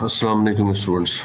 Assalamu alaikum students.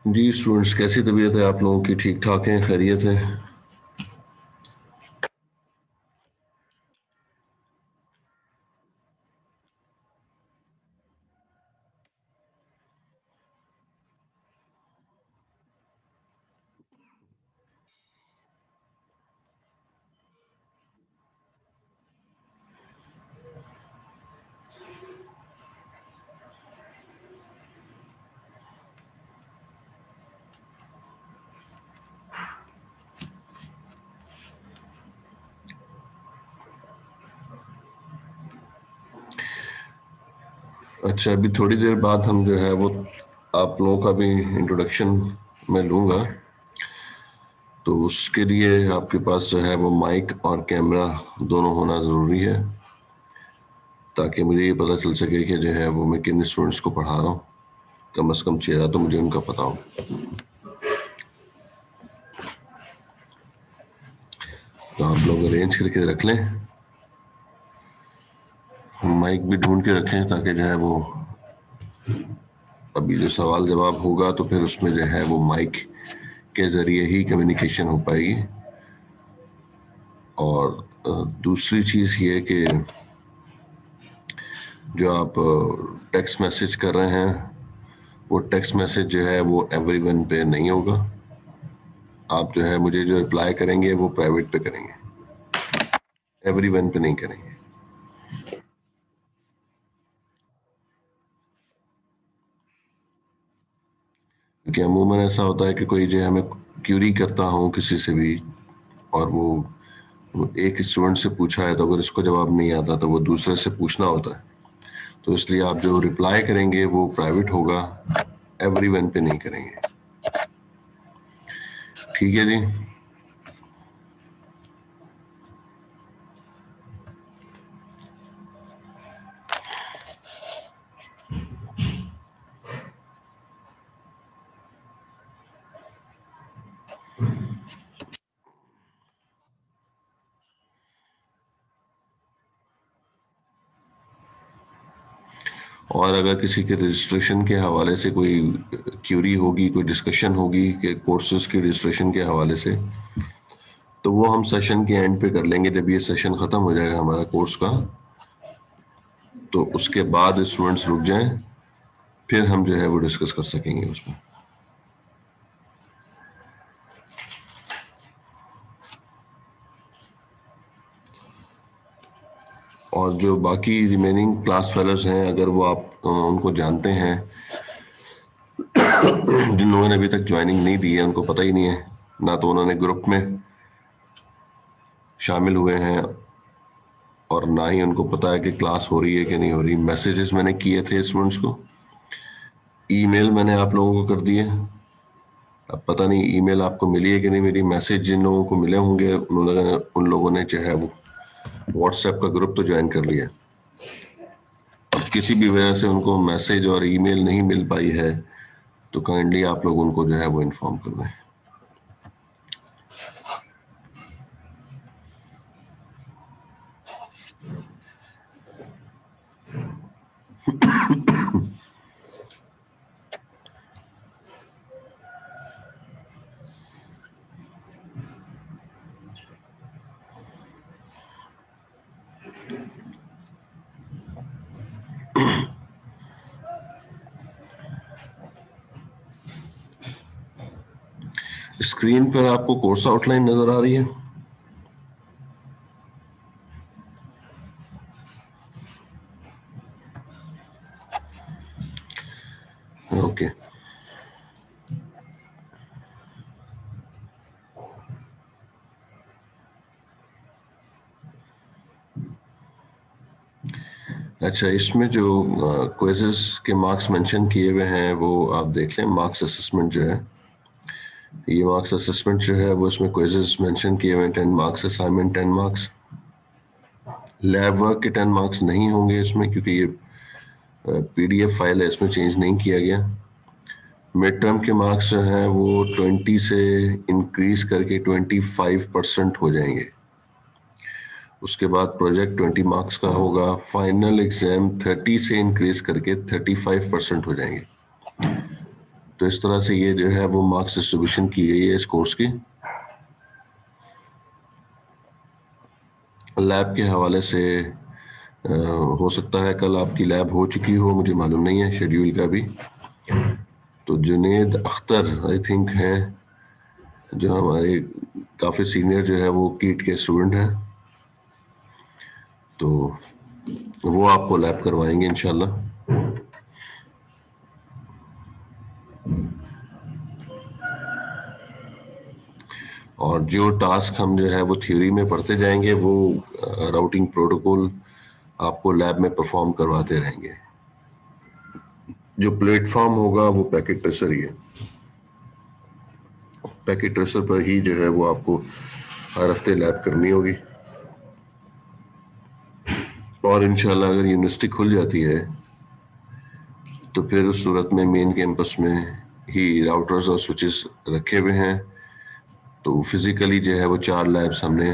जी students, कैसी तबीयत है आप लोगों की? ठीक ठाक है? खैरियत है? अच्छा, अभी थोड़ी देर बाद हम जो है वो आप लोगों का भी इंट्रोडक्शन मैं लूँगा। तो उसके लिए आपके पास जो है वो माइक और कैमरा दोनों होना ज़रूरी है, ताकि मुझे ये पता चल सके कि जो है वो मैं किन स्टूडेंट्स को पढ़ा रहा हूँ। कम से कम चेहरा तो मुझे उनका पता हो। तो आप लोग अरेंज करके रख लें, माइक भी ढूंढ के रखें, ताकि जो है वो अभी जो सवाल जवाब होगा तो फिर उसमें जो है वो माइक के जरिए ही कम्युनिकेशन हो पाएगी। और दूसरी चीज़ ये कि जो आप टेक्स्ट मैसेज कर रहे हैं, वो टेक्स्ट मैसेज जो है वो एवरीवन पे नहीं होगा। आप जो है मुझे जो रिप्लाई करेंगे वो प्राइवेट पे करेंगे, एवरीवन पे नहीं करेंगे। क्योंकि अमूमन ऐसा होता है कि कोई जो है हमें क्यूरी करता हूँ किसी से भी, और वो एक स्टूडेंट से पूछा है तो अगर इसको जवाब नहीं आता तो वो दूसरे से पूछना होता है। तो इसलिए आप जो रिप्लाई करेंगे वो प्राइवेट होगा, एवरीवन पे नहीं करेंगे। ठीक है जी। और अगर किसी के रजिस्ट्रेशन के हवाले से कोई क्यूरी होगी, कोई डिस्कशन होगी कि कोर्सेज के रजिस्ट्रेशन के हवाले से, तो वो हम सेशन के एंड पे कर लेंगे। जब ये सेशन खत्म हो जाएगा हमारा कोर्स का, तो उसके बाद स्टूडेंट्स रुक जाएं, फिर हम जो है वो डिस्कस कर सकेंगे उसमें। और जो बाकी रिमेनिंग क्लास फेलोज हैं, अगर वो आप उनको जानते हैं, जिन लोगों ने अभी तक ज्वाइनिंग नहीं दी है, उनको पता ही नहीं है, ना तो उन्होंने ग्रुप में शामिल हुए हैं और ना ही उनको पता है कि क्लास हो रही है कि नहीं हो रही। मैसेजेस मैंने किए थे स्टूडेंट्स को, ईमेल मैंने आप लोगों को कर दिए। अब पता नहीं ईमेल आपको मिली है कि नहीं मिली। मैसेज जिन लोगों को मिले होंगे उन लोगों ने जो है वो व्हाट्सएप का ग्रुप तो ज्वाइन कर लिया। अब किसी भी वजह से उनको मैसेज और ईमेल नहीं मिल पाई है तो काइंडली आप लोग उनको जो है वो इन्फॉर्म कर दें। स्क्रीन पर आपको कोर्स आउटलाइन नजर आ रही है? ओके। अच्छा, इसमें जो क्विज़ेस के मार्क्स मेंशन किए हुए हैं वो आप देख लें। मार्क्स असेसमेंट जो है, ये मार्क्स असेसमेंट जो है वो इसमें क्विज़ेस मेंशन किए हुए हैं। 10 marks, assignment 10 marks, lab work के 10 मार्क्स नहीं होंगे इसमें, क्योंकि ये पीडीएफ फाइल है, इसमें चेंज नहीं किया गया। मिड टर्म के मार्क्स जो हैं वो 20 से इंक्रीज करके 25% हो जाएंगे। उसके बाद प्रोजेक्ट 20 मार्क्स का होगा। फाइनल एग्जाम 30 से इंक्रीज करके 35% हो जाएंगे। तो इस तरह से ये जो है वो मार्क्स डिस्ट्रीब्यूशन की गई है इस कोर्स की। लैब के हवाले से हो सकता है कल आपकी लैब हो चुकी हो, मुझे मालूम नहीं है शेड्यूल का भी। तो जुनेद अख्तर आई थिंक हैं जो हमारे काफ़ी सीनियर जो है वो कीट के स्टूडेंट हैं, तो वो आपको लैब करवाएंगे इंशाल्लाह। और जो टास्क हम जो है वो थ्योरी में पढ़ते जाएंगे वो राउटिंग प्रोटोकॉल आपको लैब में परफॉर्म करवाते रहेंगे। जो प्लेटफॉर्म होगा वो पैकेट ट्रेसर ही है। पैकेट ट्रेसर पर ही जो है वो आपको हर हफ्ते लैब करनी होगी। और इंशाल्लाह अगर यूनिवर्सिटी खुल जाती है तो फिर उस सूरत में मेन कैंपस में ही राउटर्स और स्विचेस रखे हुए हैं, तो फिजिकली जो है वो 4 लैब्स हमने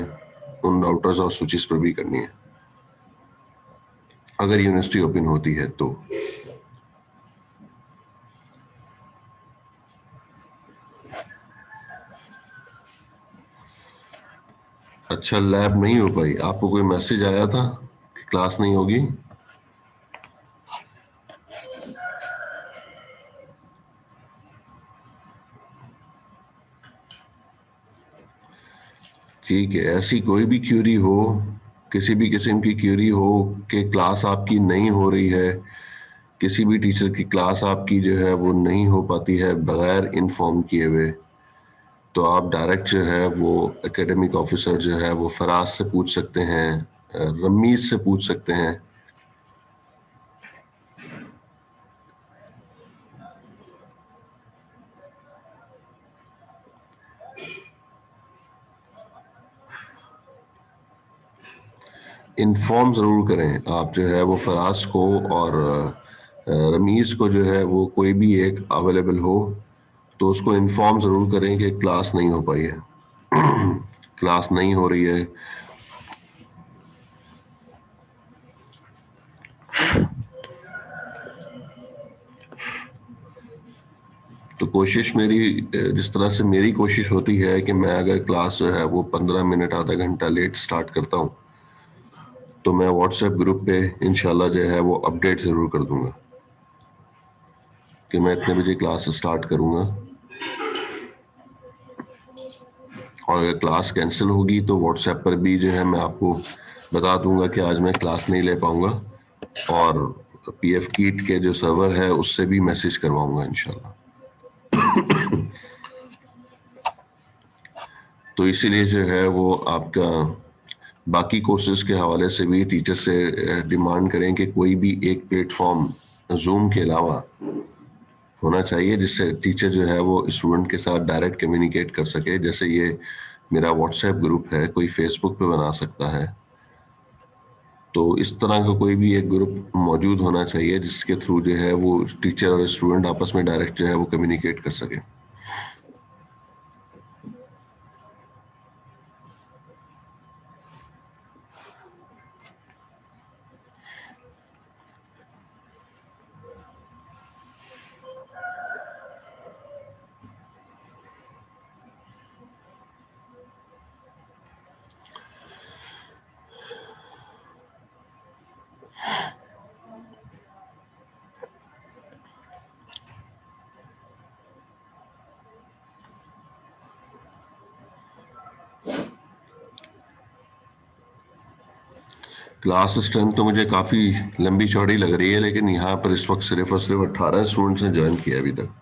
उन राउटर्स और स्विचेस पर भी करनी है अगर यूनिवर्सिटी ओपन होती है तो। अच्छा, लैब नहीं हो पाई, आपको कोई मैसेज आया था कि क्लास नहीं होगी? ठीक है, ऐसी कोई भी क्यूरी हो, किसी भी किस्म की क्यूरी हो कि क्लास आपकी नहीं हो रही है, किसी भी टीचर की क्लास आपकी जो है वो नहीं हो पाती है बगैर इन्फॉर्म किए हुए, तो आप डायरेक्ट जो है वो एकेडमिक ऑफिसर जो है वो फराज से पूछ सकते हैं, रमीज से पूछ सकते हैं। इन्फॉर्म ज़रूर करें आप जो है वो फराज को, और रमीज को जो है वो कोई भी एक अवेलेबल हो तो उसको इन्फॉर्म ज़रूर करें कि क्लास नहीं हो पाई है, क्लास नहीं हो रही है। तो कोशिश मेरी, जिस तरह से मेरी कोशिश होती है कि मैं अगर क्लास जो है वो 15 मिनट आधा घंटा लेट स्टार्ट करता हूँ तो मैं व्हाट्सएप ग्रुप पे इंशाल्लाह जो है वो अपडेट ज़रूर कर दूंगा कि मैं इतने बजे क्लास स्टार्ट करूंगा। और अगर क्लास कैंसिल होगी तो व्हाट्सएप पर भी जो है मैं आपको बता दूंगा कि आज मैं क्लास नहीं ले पाऊंगा, और पीएफ कीट के जो सर्वर है उससे भी मैसेज करवाऊंगा इंशाल्लाह। तो इसीलिए जो है वो आपका बाकी कोर्सेज के हवाले से भी टीचर से डिमांड करें कि कोई भी एक प्लेटफॉर्म जूम के अलावा होना चाहिए जिससे टीचर जो है वो स्टूडेंट के साथ डायरेक्ट कम्युनिकेट कर सके। जैसे ये मेरा व्हाट्सएप ग्रुप है, कोई फेसबुक पे बना सकता है, तो इस तरह का कोई भी एक ग्रुप मौजूद होना चाहिए जिसके थ्रू जो है वो टीचर और स्टूडेंट आपस में डायरेक्ट जो है वो कम्युनिकेट कर सके। क्लास स्ट्रेंथ तो मुझे काफ़ी लंबी चौड़ी लग रही है, लेकिन यहाँ पर इस वक्त सिर्फ और सिर्फ 18 स्टूडेंट्स ने ज्वाइन किया अभी तक।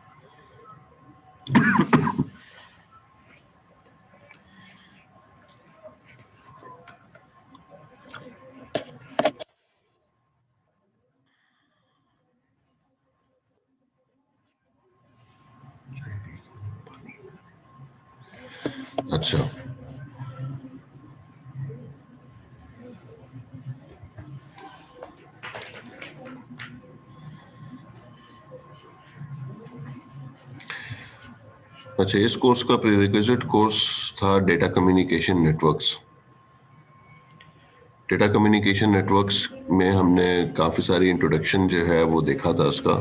अच्छा, अच्छा, इस कोर्स का प्रीरिक्विजिट कोर्स था data communication networks. Data communication networks में हमने काफ़ी सारी इंट्रोडक्शन जो है वो देखा था उसका,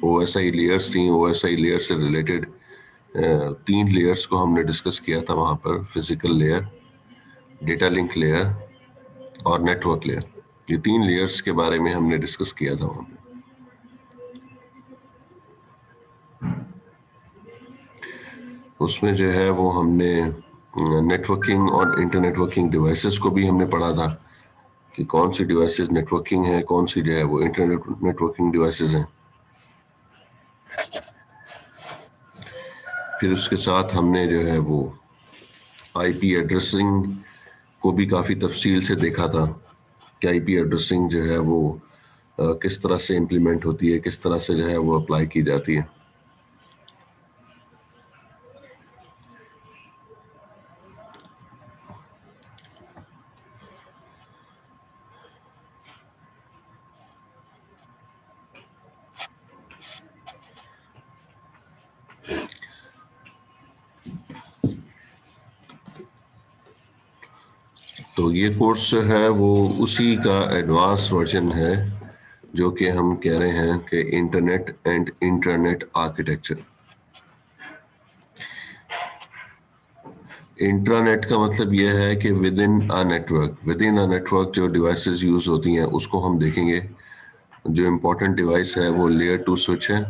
OSI लेयर्स थी। OSI लेयर से रिलेटेड 3 लेयर्स को हमने डिस्कस किया था वहाँ पर, physical layer, data link layer और नेटवर्क लेयर। ये 3 लेयर्स के बारे में हमने डिस्कस किया था वहाँ पे। उसमें जो है वो हमने नेटवर्किंग और इंटरनेटवर्किंग डिवाइसेस को भी हमने पढ़ा था कि कौन सी डिवाइसेस नेटवर्किंग है, कौन सी जो है वो इंटरनेट नेटवर्किंग डिवाइसेस हैं। फिर उसके साथ हमने जो है वो आईपी एड्रेसिंग को भी काफ़ी तफसील से देखा था कि आईपी एड्रेसिंग जो है वो किस तरह से इम्प्लीमेंट होती है, किस तरह से जो है वो अप्लाई की जाती है। तो ये कोर्स जो है वो उसी का एडवांस वर्जन है जो कि हम कह रहे हैं कि internet and internet architecture. Intranet का मतलब यह है कि विद इन अ नेटवर्क जो डिवाइसेस यूज होती हैं उसको हम देखेंगे। जो इम्पोर्टेंट डिवाइस है वो लेयर 2 स्विच है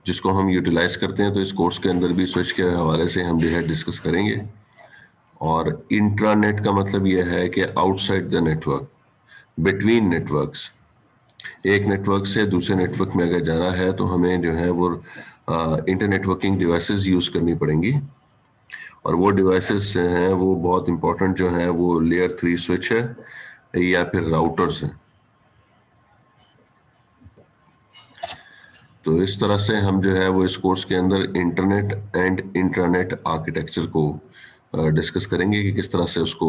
जिसको हम यूटिलाइज करते हैं। तो इस कोर्स के अंदर भी स्विच के हवाले से हम जो है डिस्कस करेंगे। और इंट्रानेट का मतलब यह है कि outside the network, between networks. एक नेटवर्क से दूसरे नेटवर्क में अगर जाना है तो हमें जो है वो इंटरनेटवर्किंग डिवाइसेस यूज करनी पड़ेंगी। और वो डिवाइसेस हैं वो बहुत इंपॉर्टेंट जो है वो लेयर 3 स्विच है या फिर राउटर्स हैं। तो इस तरह से हम जो है वो इस कोर्स के अंदर इंटरनेट एंड इंट्रानेट आर्किटेक्चर को डिस्कस करेंगे कि किस तरह से उसको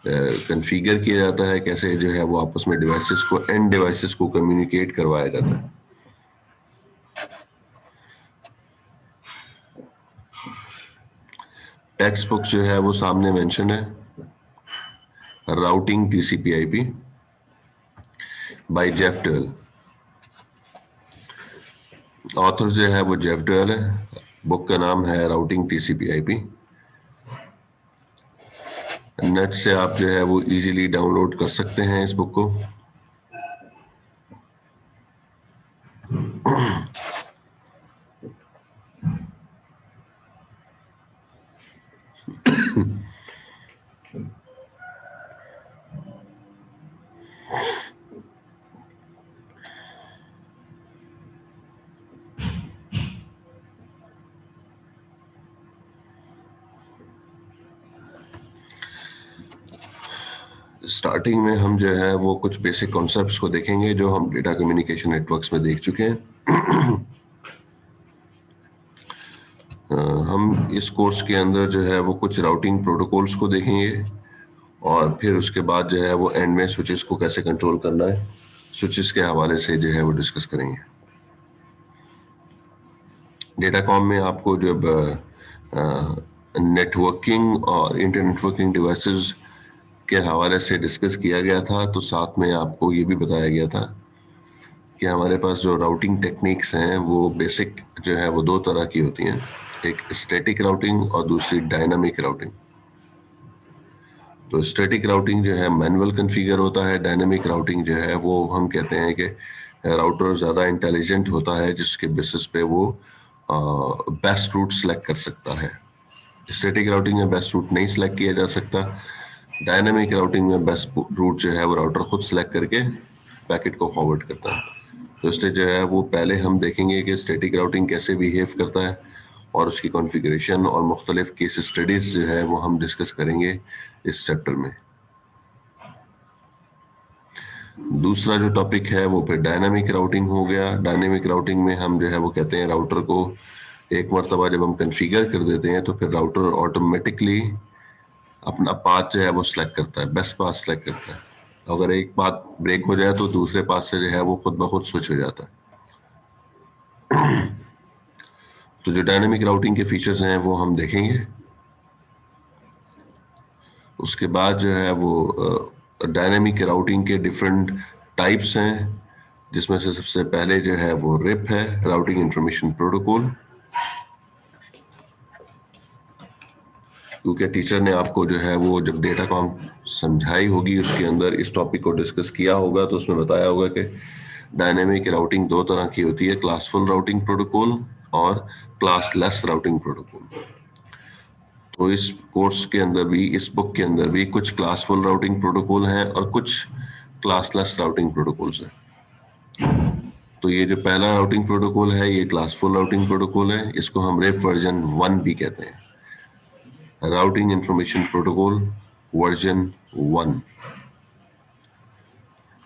कॉन्फ़िगर किया जाता है, कैसे जो है वो आपस में डिवाइसेस को, एंड डिवाइसेस को कम्युनिकेट करवाया जाता है। टेक्स्ट बुक जो है वो सामने मेंशन है, routing TCP/IP by Jeff Duell. Author जो है वो जेफ डुएल है। बुक का नाम है राउटिंग TCP/IP। नेट से आप जो है वो इजीली डाउनलोड कर सकते हैं इस बुक को। स्टार्टिंग में हम जो है वो कुछ बेसिक कॉन्सेप्ट्स को देखेंगे जो हम डेटा कम्युनिकेशन नेटवर्क्स में देख चुके हैं। हम इस कोर्स के अंदर जो है वो कुछ राउटिंग प्रोटोकॉल्स को देखेंगे और फिर उसके बाद जो है वो एंड में स्विचेस को कैसे कंट्रोल करना है, स्विचेस के हवाले से जो है वो डिस्कस करेंगे। डेटाकॉम में आपको जब नेटवर्किंग और इंटरनेटवर्किंग डिवाइसेस के हवाले से डिस्कस किया गया था तो साथ में आपको ये भी बताया गया था कि हमारे पास जो राउटिंग टेक्निक्स हैं वो बेसिक जो है वो दो तरह की होती हैं, एक स्टैटिक राउटिंग और दूसरी डायनामिक राउटिंग। तो स्टैटिक राउटिंग जो है मैनुअल कॉन्फ़िगर होता है, डायनामिक राउटिंग जो है वो हम कहते हैं कि राउटर ज़्यादा इंटेलिजेंट होता है जिसके बेसिस पे वो बेस्ट रूट सेलेक्ट कर सकता है। स्टैटिक राउटिंग में बेस्ट रूट नहीं सिलेक्ट किया जा सकता। डायनामिक राउटिंग में बेस्ट रूट जो है वो राउटर खुद सेलेक्ट करके पैकेट को फॉरवर्ड करता है। तो इसलिए जो है वो पहले हम देखेंगे कि स्टैटिक राउटिंग कैसे बिहेव करता है और उसकी कॉन्फ़िगरेशन और मुख्तलिफ केस स्टडीज जो है वो हम डिस्कस करेंगे इस चैप्टर में। दूसरा जो टॉपिक है वो फिर डायनामिक राउटिंग हो गया। डायनामिक राउटिंग में हम जो है वो कहते हैं राउटर को एक मरतबा जब हम कॉन्फ़िगर कर देते हैं तो फिर राउटर ऑटोमेटिकली अपना पाथ जो है वो सिलेक्ट करता है, बेस्ट पाथ सिलेक्ट करता है। अगर एक पाथ ब्रेक हो जाए तो दूसरे पाथ से जो है वो खुद ब खुद स्विच हो जाता है। तो जो डायनामिक राउटिंग के फीचर्स हैं वो हम देखेंगे। उसके बाद जो है वो डायनामिक राउटिंग के डिफरेंट टाइप्स हैं। जिसमें से सबसे पहले जो है वो रिप है, राउटिंग इंफॉर्मेशन प्रोटोकॉल। क्योंकि टीचर ने आपको जो है वो जब डेटा कॉम समझाई होगी उसके अंदर इस टॉपिक को डिस्कस किया होगा, तो उसमें बताया होगा कि डायनेमिक राउटिंग दो तरह की होती है, क्लासफुल राउटिंग प्रोटोकॉल और क्लासलेस राउटिंग प्रोटोकॉल। तो इस कोर्स के अंदर भी, इस बुक के अंदर भी कुछ क्लासफुल राउटिंग प्रोटोकॉल हैं और कुछ क्लासलेस राउटिंग प्रोटोकॉल्स हैं। तो ये जो पहला राउटिंग प्रोटोकॉल है ये क्लासफुल राउटिंग प्रोटोकॉल है, इसको हम रेप वर्जन 1 भी कहते हैं, राउटिंग इंफॉर्मेशन प्रोटोकॉल वर्जन 1।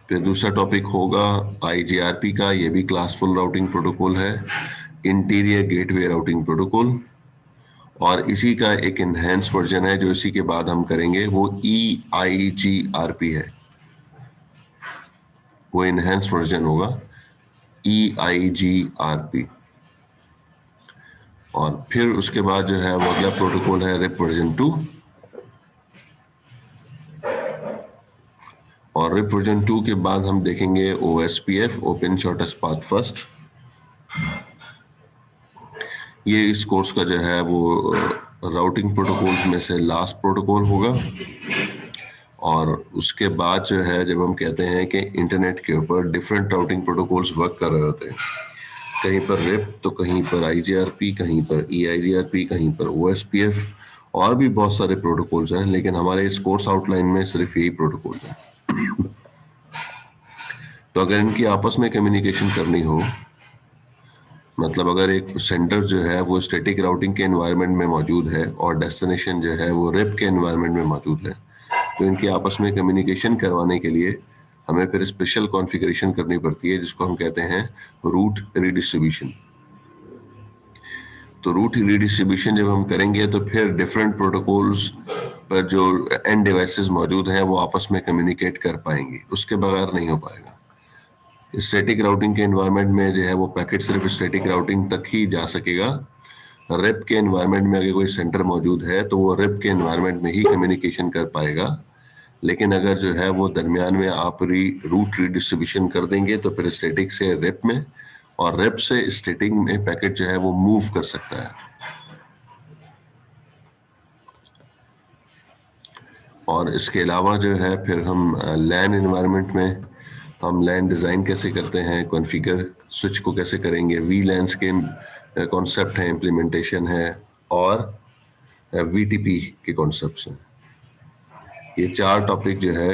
फिर दूसरा टॉपिक होगा आईजीआरपी का, ये भी क्लासफुल राउटिंग प्रोटोकॉल है, इंटीरियर गेटवे राउटिंग प्रोटोकॉल। और इसी का एक इनहेंस वर्जन है जो इसी के बाद हम करेंगे, वो EIGRP है, वो इनहेंस वर्जन होगा EIGRP। और फिर उसके बाद जो है वो अगला प्रोटोकॉल है रिप वर्जन 2। और रिप वर्जन 2 के बाद हम देखेंगे OSPF, open shortest path first. ये इस कोर्स का जो है वो राउटिंग प्रोटोकॉल्स में से लास्ट प्रोटोकॉल होगा। और उसके बाद जो है जब हम कहते हैं कि इंटरनेट के ऊपर डिफरेंट राउटिंग प्रोटोकॉल्स वर्क कर रहे होते हैं, कहीं पर रिप तो कहीं पर IGRP, कहीं पर EIGRP, कहीं पर OSPF, और भी बहुत सारे प्रोटोकॉल्स हैं, लेकिन हमारे इस कोर्स आउटलाइन में सिर्फ यही प्रोटोकॉल है। तो अगर इनकी आपस में कम्युनिकेशन करनी हो, मतलब अगर एक सेंटर जो है वो स्टैटिक राउटिंग के एनवायरनमेंट में मौजूद है और डेस्टिनेशन जो है वो रिप के एनवायरनमेंट में मौजूद है, तो इनकी आपस में कम्युनिकेशन करवाने के लिए हमें फिर स्पेशल कॉन्फ़िगरेशन करनी पड़ती है, जिसको हम कहते हैं रूट रीडिस्ट्रीब्यूशन। तो रूट रीडिस्ट्रीब्यूशन जब हम करेंगे तो फिर डिफरेंट प्रोटोकॉल्स पर जो एंड डिवाइसेस मौजूद हैं वो आपस में कम्युनिकेट कर पाएंगे, उसके बगैर नहीं हो पाएगा। स्टैटिक राउटिंग के एनवायरनमेंट में जो है वो पैकेट सिर्फ स्टैटिक राउटिंग तक ही जा सकेगा। रिप के एनवायरनमेंट में अगर कोई सेंटर मौजूद है तो वो रिप के एनवायरनमेंट में ही कम्युनिकेशन कर पाएगा। लेकिन अगर जो है वो दरमियान में आप रूट रीडिस्ट्रीब्यूशन कर देंगे तो फिर स्टैटिक से रिप में और रिप से स्टैटिक में पैकेट जो है वो मूव कर सकता है। और इसके अलावा जो है फिर हम लैन एनवायरनमेंट में हम लैन डिज़ाइन कैसे करते हैं, कॉन्फ़िगर स्विच को कैसे करेंगे, VLANs के कॉन्सेप्ट है, इम्प्लीमेंटेशन है, और VTP के कॉन्सेप्ट्स हैं। ये 4 टॉपिक जो है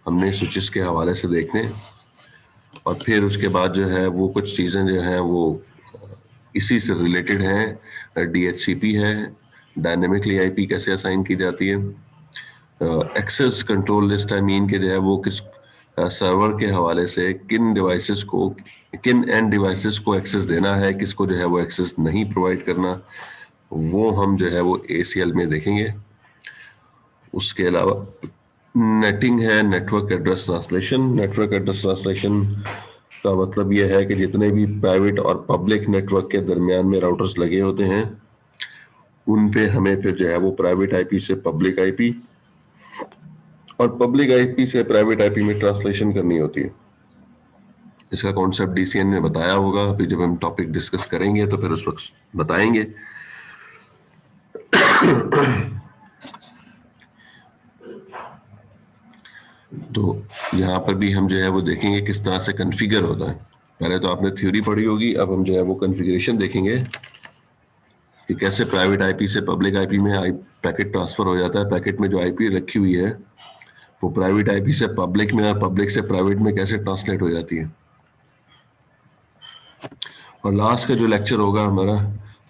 हमने स्विचेस के हवाले से देखने। और फिर उसके बाद जो है वो कुछ चीज़ें जो हैं वो इसी से रिलेटेड हैं। DHCP है, डायनेमिकली IP कैसे असाइन की जाती है, access control list, I mean के जो है वो किस सर्वर के हवाले से किन डिवाइसेस को, किन एंड डिवाइसेस को एक्सेस देना है, किसको जो है वो एक्सेस नहीं प्रोवाइड करना, वो हम जो है वो ACL में देखेंगे। उसके अलावा नेटिंग है, network address translation. Network address translation का मतलब यह है कि जितने भी प्राइवेट और पब्लिक नेटवर्क के दरमियान में राउटर्स लगे होते हैं उन पे हमें फिर जो है वो प्राइवेट IP से पब्लिक IP और पब्लिक IP से प्राइवेट IP में ट्रांसलेशन करनी होती है। इसका कॉन्सेप्ट DCN ने बताया होगा, फिर जब हम टॉपिक डिस्कस करेंगे तो फिर उस वक्त बताएंगे। तो यहाँ पर भी हम जो है वो देखेंगे किस तरह से कॉन्फ़िगर होता है। पहले तो आपने थ्योरी पढ़ी होगी, अब हम जो है वो कॉन्फ़िगरेशन देखेंगे कि कैसे प्राइवेट IP से पब्लिक IP में पैकेट ट्रांसफर हो जाता है। पैकेट में जो IP रखी हुई है वो प्राइवेट IP से पब्लिक में और पब्लिक से प्राइवेट में कैसे ट्रांसलेट हो जाती है। और लास्ट का जो लेक्चर होगा हमारा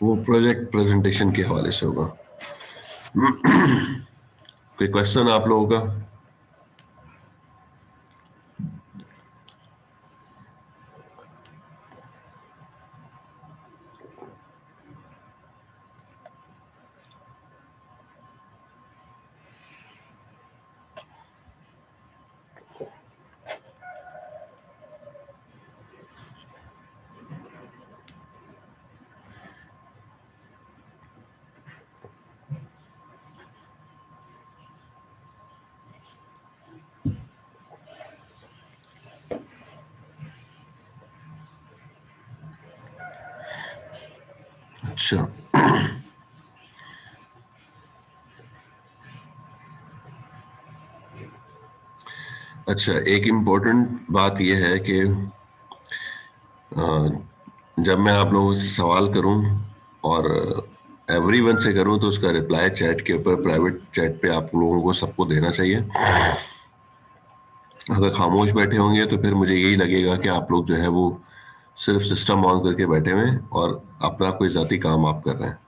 वो प्रोजेक्ट प्रेजेंटेशन के हवाले से होगा। कोई क्वेश्चन आप लोगों का? अच्छा, अच्छा, एक इम्पोर्टेंट बात यह है कि जब मैं आप लोगों से सवाल करूं और एवरीवन से करूं तो उसका रिप्लाई चैट के ऊपर, प्राइवेट चैट पे आप लोगों को सबको देना चाहिए। अगर खामोश बैठे होंगे तो फिर मुझे यही लगेगा कि आप लोग जो है वो सिर्फ सिस्टम ऑन करके बैठे हुए हैं और अपना कोई जाती काम आप कर रहे हैं।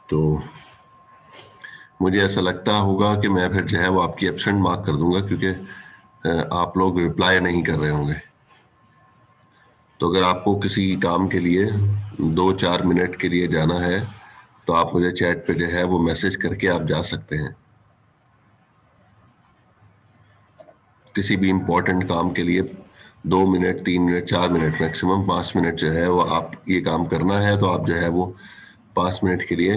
तो मुझे ऐसा लगता होगा कि मैं फिर जो है वो आपकी एब्सेंट मार्क कर दूंगा, क्योंकि आप लोग रिप्लाई नहीं कर रहे होंगे। तो अगर आपको किसी काम के लिए 2-4 मिनट के लिए जाना है तो आप मुझे चैट पे जो है वो मैसेज करके आप जा सकते हैं। किसी भी इम्पोर्टेंट काम के लिए 2 minute, 3 minute, 4 minute, maximum 5 minute जो है वो आप ये काम करना है तो आप जो है वो 5 मिनट के लिए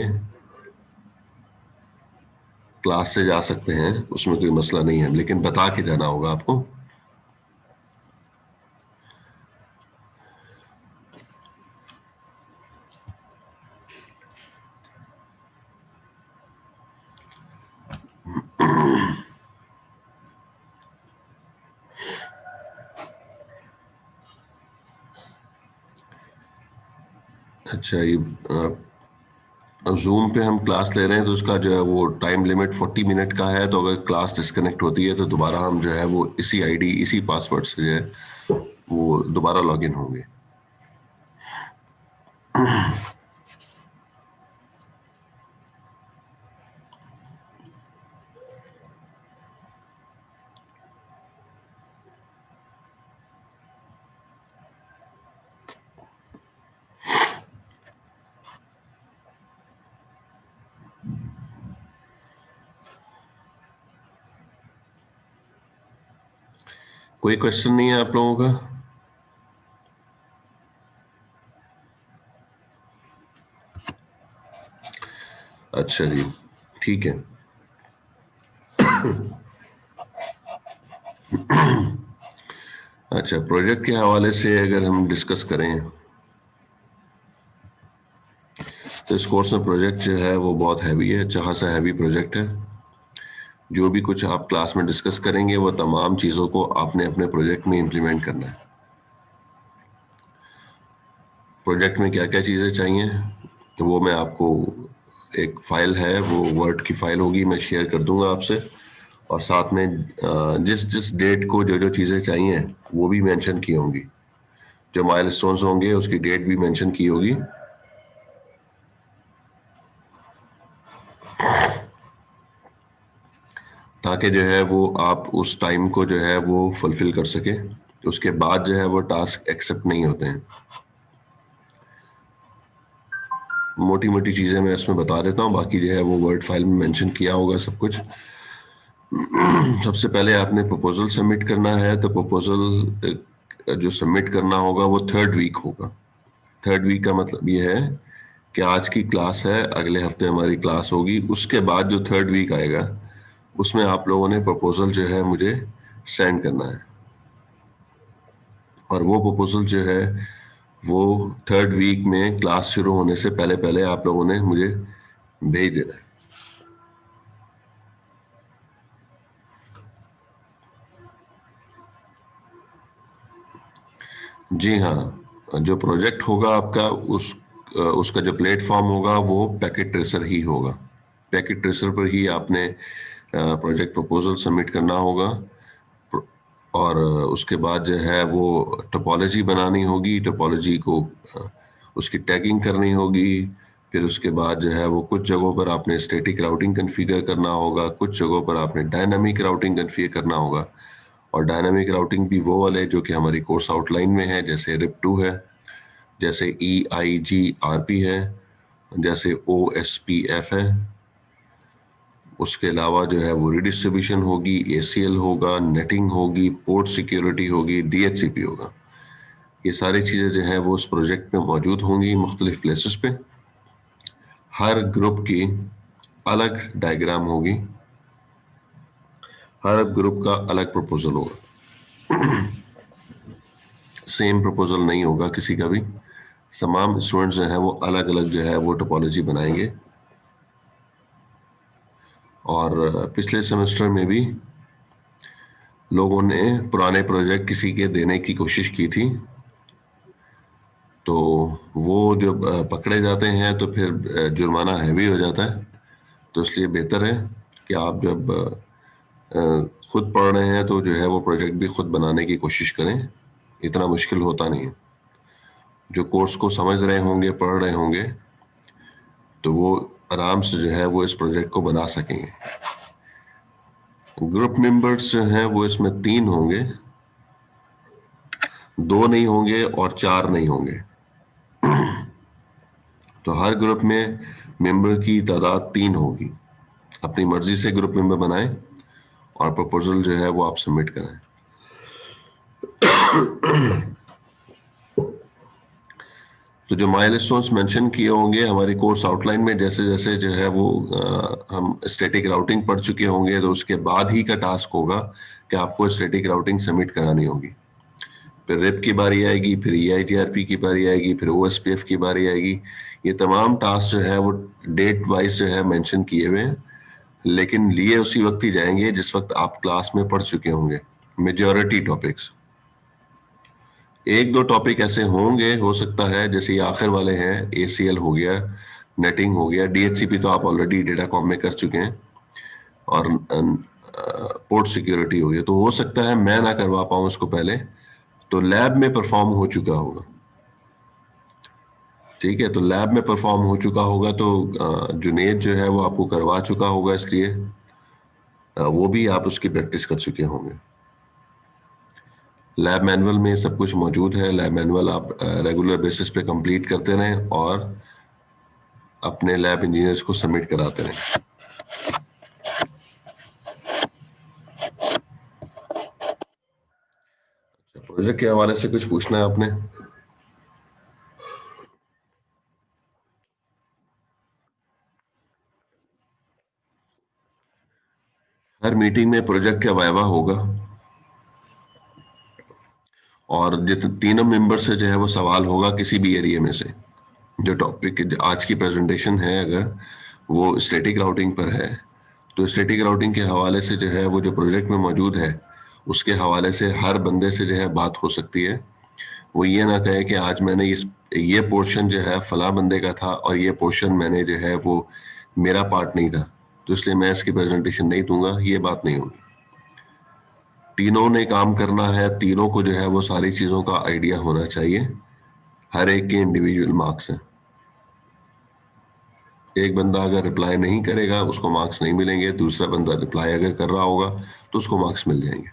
क्लास से जा सकते हैं, उसमें कोई मसला नहीं है, लेकिन बता के जाना होगा आपको। अच्छा, ये जूम पे हम क्लास ले रहे हैं तो उसका जो है वो टाइम लिमिट 40 मिनट का है। तो अगर क्लास डिस्कनेक्ट होती है तो दोबारा हम जो है वो इसी आईडी, इसी पासवर्ड से जो है वो दोबारा लॉगिन होंगे। कोई क्वेश्चन नहीं है आप लोगों का? अच्छा जी, ठीक है। अच्छा, प्रोजेक्ट के हवाले से अगर हम डिस्कस करें तो इस कोर्स में प्रोजेक्ट जो है वो बहुत हैवी है, अच्छा खासा हैवी प्रोजेक्ट है। जो भी कुछ आप क्लास में डिस्कस करेंगे वो तमाम चीज़ों को आपने अपने प्रोजेक्ट में इम्प्लीमेंट करना है। प्रोजेक्ट में क्या क्या चीज़ें चाहिए तो वो मैं आपको, एक फाइल है वो वर्ड की फाइल होगी, मैं शेयर कर दूंगा आपसे। और साथ में जिस जिस डेट को जो जो चीज़ें चाहिए वो भी मेंशन की होंगी। जो माइलस्टोन्स होंगे उसकी डेट भी मेंशन की होगी, ताकि जो है वो आप उस टाइम को जो है वो फुलफिल कर सके। उसके बाद जो है वो टास्क एक्सेप्ट नहीं होते हैं। मोटी मोटी चीज़ें मैं इसमें बता देता हूँ, बाकी जो है वो वर्ड फाइल में मेंशन किया होगा सब कुछ। सबसे पहले आपने प्रपोजल सबमिट करना है, तो प्रपोजल जो सबमिट करना होगा वो 3rd वीक होगा। 3rd वीक का मतलब ये है कि आज की क्लास है, अगले हफ्ते हमारी क्लास होगी, उसके बाद जो 3rd वीक आएगा उसमें आप लोगों ने प्रपोजल जो है मुझे सेंड करना है। और वो प्रपोजल जो है वो 3rd वीक में क्लास शुरू होने से पहले पहले आप लोगों ने मुझे भेज देना है। जी हाँ, जो प्रोजेक्ट होगा आपका उसका जो प्लेटफॉर्म होगा वो पैकेट ट्रेसर ही होगा। पैकेट ट्रेसर पर ही आपने प्रोजेक्ट प्रपोजल सबमिट करना होगा। और उसके बाद जो है वो टोपोलॉजी बनानी होगी, टोपोलॉजी को उसकी टैगिंग करनी होगी। फिर उसके बाद जो है वो कुछ जगहों पर आपने स्टैटिक राउटिंग कॉन्फ़िगर करना होगा, कुछ जगहों पर आपने डायनामिक राउटिंग कॉन्फ़िगर करना होगा। और डायनामिक राउटिंग भी वो वाले जो कि हमारी कोर्स आउटलाइन में है, जैसे रिप2 है, जैसे EIGRP है, जैसे OSPF है। उसके अलावा जो है वो रिडिस्ट्रीब्यूशन होगी, ACL होगा, नेटिंग होगी, पोर्ट सिक्योरिटी होगी, DHCP होगा। ये सारी चीज़ें जो है वो उस प्रोजेक्ट में मौजूद होंगी मुख्तलिफ प्लेसेस पे। हर ग्रुप की अलग डायग्राम होगी, हर ग्रुप का अलग प्रपोजल होगा। सेम प्रपोजल नहीं होगा किसी का भी, तमाम स्टूडेंट्स जो है वो अलग अलग जो है वो टोपोलॉजी बनाएंगे। और पिछले सेमेस्टर में भी लोगों ने पुराने प्रोजेक्ट किसी के देने की कोशिश की थी, तो वो जब पकड़े जाते हैं तो फिर जुर्माना हैवी हो जाता है। तो इसलिए बेहतर है कि आप जब खुद पढ़ रहे हैं तो जो है वो प्रोजेक्ट भी खुद बनाने की कोशिश करें, इतना मुश्किल होता नहीं है। जो कोर्स को समझ रहे होंगे, पढ़ रहे होंगे, तो वो आराम से जो है वो इस प्रोजेक्ट को बना सकेंगे। ग्रुप मेंबर्स जो हैं वो इसमें 3 होंगे, 2 नहीं होंगे और 4 नहीं होंगे। तो हर ग्रुप में मेंबर की तादाद 3 होगी। अपनी मर्जी से ग्रुप मेंबर बनाएं और प्रपोजल जो है वो आप सबमिट कराएं। तो जो माइलस्टोन्स मेंशन किए होंगे हमारी कोर्स आउटलाइन में, जैसे जैसे जो है वो हम स्टैटिक राउटिंग पढ़ चुके होंगे, तो उसके बाद ही का टास्क होगा कि आपको स्टैटिक राउटिंग सबमिट करानी होगी। फिर रिप की बारी आएगी, फिर EIGRP की बारी आएगी, फिर OSPF की बारी आएगी। ये तमाम टास्क जो है वो डेट वाइज जो है मेंशन किए हुए हैं, लेकिन लिए उसी वक्त ही जाएंगे जिस वक्त आप क्लास में पढ़ चुके होंगे मेजॉरिटी टॉपिक्स। 1-2 टॉपिक ऐसे होंगे, हो सकता है, जैसे ये आखिर वाले हैं, ACL हो गया, नेटिंग हो गया, DHCP तो आप ऑलरेडी डेटाकॉम में कर चुके हैं, और पोर्ट सिक्योरिटी हो गया। तो हो सकता है मैं ना करवा पाऊं उसको पहले, तो लैब में परफॉर्म हो चुका होगा। ठीक है, तो लैब में परफॉर्म हो चुका होगा तो जुनेद जो है वो आपको करवा चुका होगा, इसलिए वो भी आप उसकी प्रैक्टिस कर चुके होंगे। लैब मैनुअल में सब कुछ मौजूद है। लैब मैनुअल आप रेगुलर बेसिस पे कंप्लीट करते रहें और अपने लैब इंजीनियर्स को सबमिट कराते रहें। प्रोजेक्ट के हवाले से कुछ पूछना है आपने? हर मीटिंग में प्रोजेक्ट का वाइवा होगा और जितने तीनों मेंबर से जो है वो सवाल होगा किसी भी एरिया में से। जो टॉपिक आज की प्रेजेंटेशन है, अगर वो स्टैटिक राउटिंग पर है, तो स्टैटिक राउटिंग के हवाले से जो है वो जो प्रोजेक्ट में मौजूद है उसके हवाले से हर बंदे से जो है बात हो सकती है। वो ये ना कहे कि आज मैंने ये पोर्शन जो है फला बंदे का था और ये पोर्शन मैंने जो है वो मेरा पार्ट नहीं था, तो इसलिए मैं इसकी प्रेजेंटेशन नहीं दूंगा। ये बात नहीं होगी। तीनों ने काम करना है, तीनों को जो है वो सारी चीजों का आइडिया होना चाहिए। हर एक के इंडिविजुअल मार्क्स हैं। एक बंदा अगर रिप्लाई नहीं करेगा उसको मार्क्स नहीं मिलेंगे, दूसरा बंदा रिप्लाई अगर कर रहा होगा तो उसको मार्क्स मिल जाएंगे।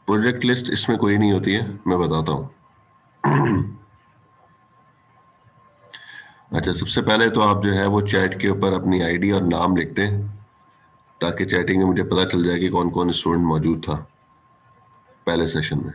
प्रोजेक्ट लिस्ट इसमें कोई नहीं होती है, मैं बताता हूँ। अच्छा, सबसे पहले तो आप जो है वो चैट के ऊपर अपनी आईडी और नाम लिखते हैं, ताकि चैटिंग में मुझे पता चल जाए कि कौन कौन स्टूडेंट मौजूद था पहले सेशन में।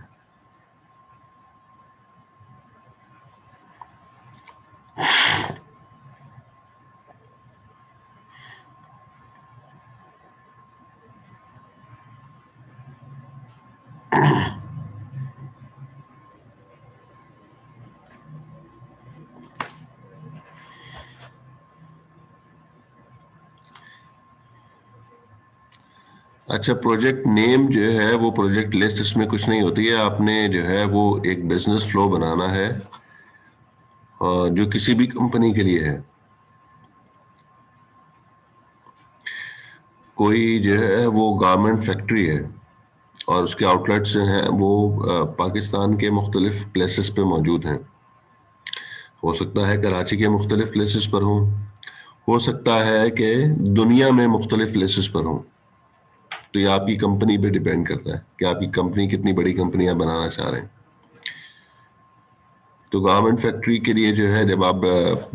अच्छा, प्रोजेक्ट नेम जो है वो प्रोजेक्ट लिस्ट इसमें कुछ नहीं होती है। आपने जो है वो एक बिजनेस फ्लो बनाना है जो किसी भी कंपनी के लिए है। कोई जो है वो गारमेंट फैक्ट्री है और उसके आउटलेट्स जो हैं वो पाकिस्तान के मुख्तलिफ प्लेसेस पे मौजूद हैं। हो सकता है कराची के मुख्तलिफ प्लेसेस पर हों, हो सकता है कि दुनिया में मुख्तलिफ प्लेसेस पर हों। तो ये आपकी कंपनी पे डिपेंड करता है कि आपकी कंपनी कितनी बड़ी कंपनियां बनाना चाह रहे हैं। तो गारमेंट फैक्ट्री के लिए जो है जब आप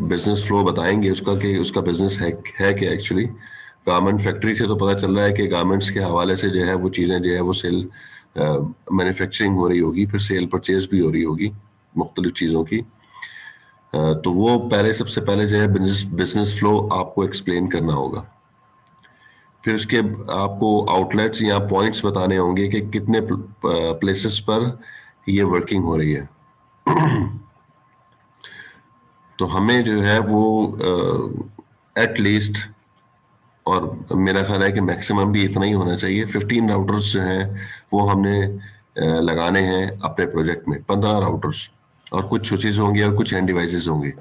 बिजनेस फ्लो बताएंगे उसका कि उसका बिजनेस है कि एक्चुअली गारमेंट फैक्ट्री से तो पता चल रहा है कि गारमेंट्स के हवाले से जो है वो चीज़ें जो है वो सेल मैन्युफैक्चरिंग हो रही होगी, फिर सेल परचेज भी हो रही होगी मुख्तलिफ चीज़ों की। तो वो पहले सबसे पहले जो है बिजनेस फ्लो आपको एक्सप्लेन करना होगा। फिर उसके आपको आउटलेट्स या पॉइंट्स बताने होंगे कि कितने प्लेसेस पर ये वर्किंग हो रही है। तो हमें जो है वो एट लीस्ट, और मेरा ख्याल है कि मैक्सिमम भी इतना ही होना चाहिए, 15 राउटर्स जो हैं वो हमने लगाने हैं अपने प्रोजेक्ट में, 15 राउटर्स, और कुछ स्विचेस होंगे और कुछ एंड डिवाइसेस होंगे।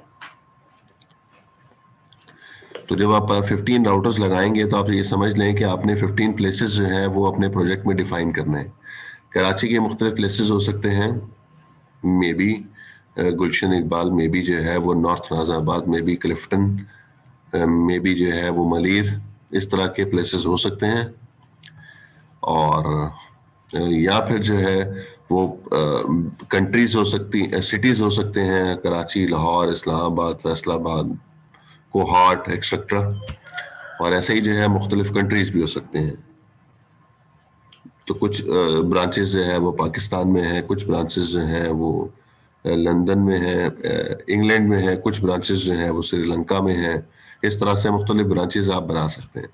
तो जब आप 15 राउटर्स लगाएंगे तो आप ये समझ लें कि आपने 15 प्लेसेस जो हैं वो अपने प्रोजेक्ट में डिफाइन करना है। कराची के मुख्तलिफ प्लेसेस हो सकते हैं, may be Gulshan Iqbal, may be जो है वो north Nazimabad, may be Clifton, may be जो है वो मलीर, इस तरह के प्लेसेस हो सकते हैं। और या फिर जो है वो कंट्रीज हो सकती, सिटीज हो सकते हैं, कराची, लाहौर, इस्लामाबाद, फैसलाबाद, कोहाट एक्सेट्रा। और ऐसे ही जो है मुख्तलिफ कंट्रीज भी हो सकते हैं। तो कुछ ब्रांचेस जो है वो पाकिस्तान में है, कुछ ब्रांचेस जो हैं वो लंदन में है, इंग्लैंड में है, कुछ ब्रांचेस जो हैं वो श्रीलंका में है। इस तरह से मुख्तलिफ ब्रांचेस आप बना सकते हैं।